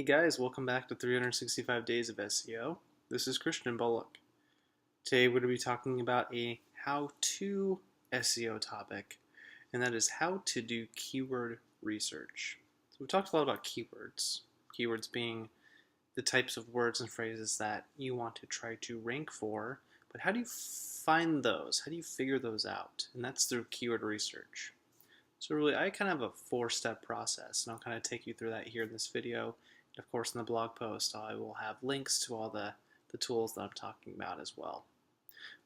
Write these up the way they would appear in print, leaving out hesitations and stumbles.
Hey guys, welcome back to 365 Days of SEO. This is Christian Bullock. Today we're going to be talking about a how-to SEO topic, and that is how to do keyword research. So we've talked a lot about keywords being the types of words and phrases that you want to try to rank for, but how do you find those? How do you figure those out? And that's through keyword research. So really, I kind of have a four-step process, and I'll kind of take you through that here in this video. Of course, in the blog post, I will have links to all the tools that I'm talking about as well.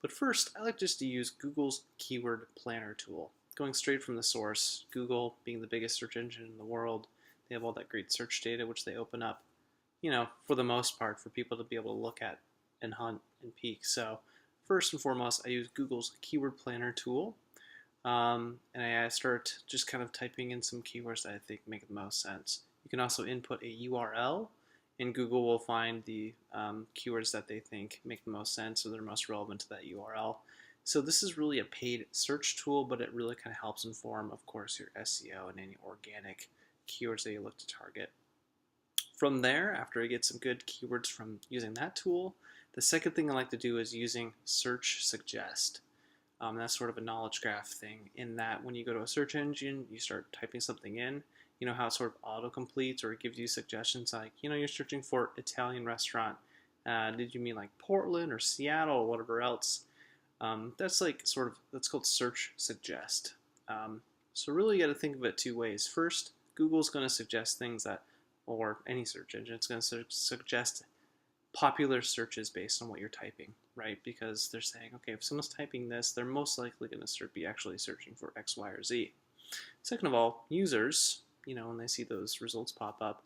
But first, I like just to use Google's Keyword Planner tool. Going straight from the source, Google being the biggest search engine in the world, they have all that great search data which they open up, for the most part, for people to be able to look at and hunt and peek. So first and foremost, I use Google's Keyword Planner tool. And I start just kind of typing in some keywords that I think make the most sense. You can also input a URL, and Google will find the keywords that they think make the most sense or they're most relevant to that URL. So this is really a paid search tool, but it really kind of helps inform, of course, your SEO and any organic keywords that you look to target. From there, after I get some good keywords from using that tool, the second thing I like to do is using Search Suggest. That's sort of a knowledge graph thing in that when you go to a search engine, you start typing something in, you know how it sort of auto-completes or it gives you suggestions like, you're searching for Italian restaurant. Did you mean like Portland or Seattle or whatever else? That's called Search Suggest. So really you got to think of it two ways. First, Google's going to suggest things that, or any search engine, it's going to suggest popular searches based on what you're typing, right? Because they're saying, okay, if someone's typing this, they're most likely going to be actually searching for X, Y, or Z. Second of all, users, when they see those results pop up,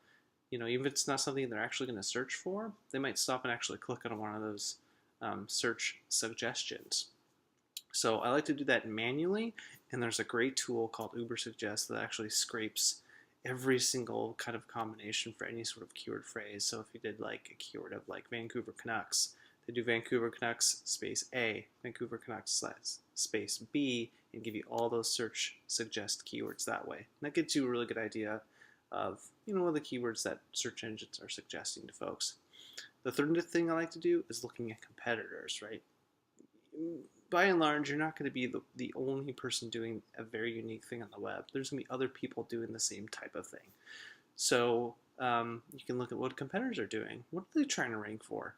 even if it's not something they're actually going to search for, they might stop and actually click on one of those search suggestions. So I like to do that manually, and there's a great tool called Ubersuggest that actually scrapes every single kind of combination for any sort of keyword phrase. So if you did like a keyword of like Vancouver Canucks, they do Vancouver Canucks space A, Vancouver Canucks space B, and give you all those search suggest keywords that way. And that gets you a really good idea of, the keywords that search engines are suggesting to folks. The third thing I like to do is looking at competitors, right? By and large, you're not going to be the only person doing a very unique thing on the web. There's going to be other people doing the same type of thing. So you can look at what competitors are doing. What are they trying to rank for?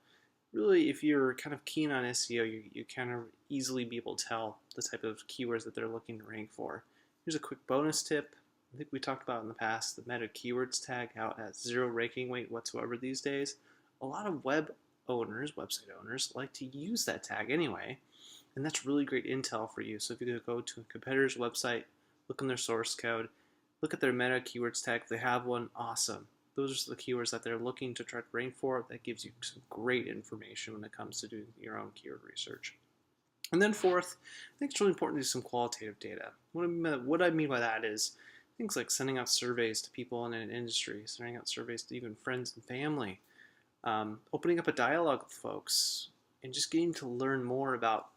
Really, if you're kind of keen on SEO, you kind of easily be able to tell the type of keywords that they're looking to rank for. Here's a quick bonus tip. I think we talked about in the past the meta keywords tag, how it has zero ranking weight whatsoever these days. A lot of website owners like to use that tag anyway, and that's really great intel for you. So if you go to a competitor's website, look in their source code, look at their meta keywords tag, if they have one, awesome. Those are the keywords that they're looking to try to rank for. That gives you some great information when it comes to doing your own keyword research. And then fourth, I think it's really important to do some qualitative data. What I mean by that is things like sending out surveys to people in an industry, sending out surveys to even friends and family, opening up a dialogue with folks, and just getting to learn more about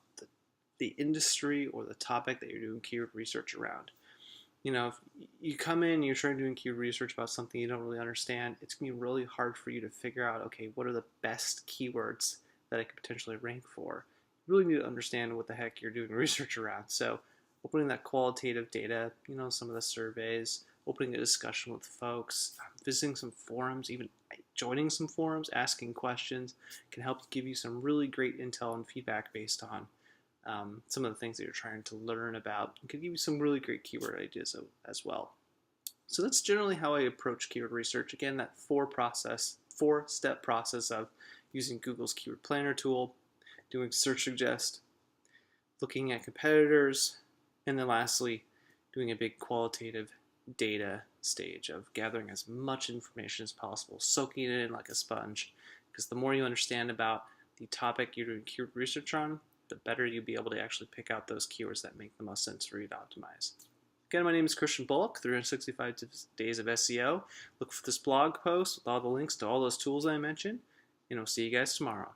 the industry or the topic that you're doing keyword research around. If you come in and you're trying to do keyword research about something you don't really understand, it's going to be really hard for you to figure out, okay, what are the best keywords that I could potentially rank for? You really need to understand what the heck you're doing research around. So opening that qualitative data, some of the surveys, opening a discussion with folks, visiting some forums, even joining some forums, asking questions can help give you some really great intel and feedback based on some of the things that you're trying to learn about. It could give you some really great keyword ideas as well. So that's generally how I approach keyword research. Again, that four-step process of using Google's Keyword Planner tool, doing Search Suggest, looking at competitors, and then lastly, doing a big qualitative data stage of gathering as much information as possible, soaking it in like a sponge, because the more you understand about the topic you're doing keyword research on, the better you'll be able to actually pick out those keywords that make the most sense for you to optimize. Again, my name is Christian Bullock, 365 Days of SEO. Look for this blog post with all the links to all those tools I mentioned, and I'll see you guys tomorrow.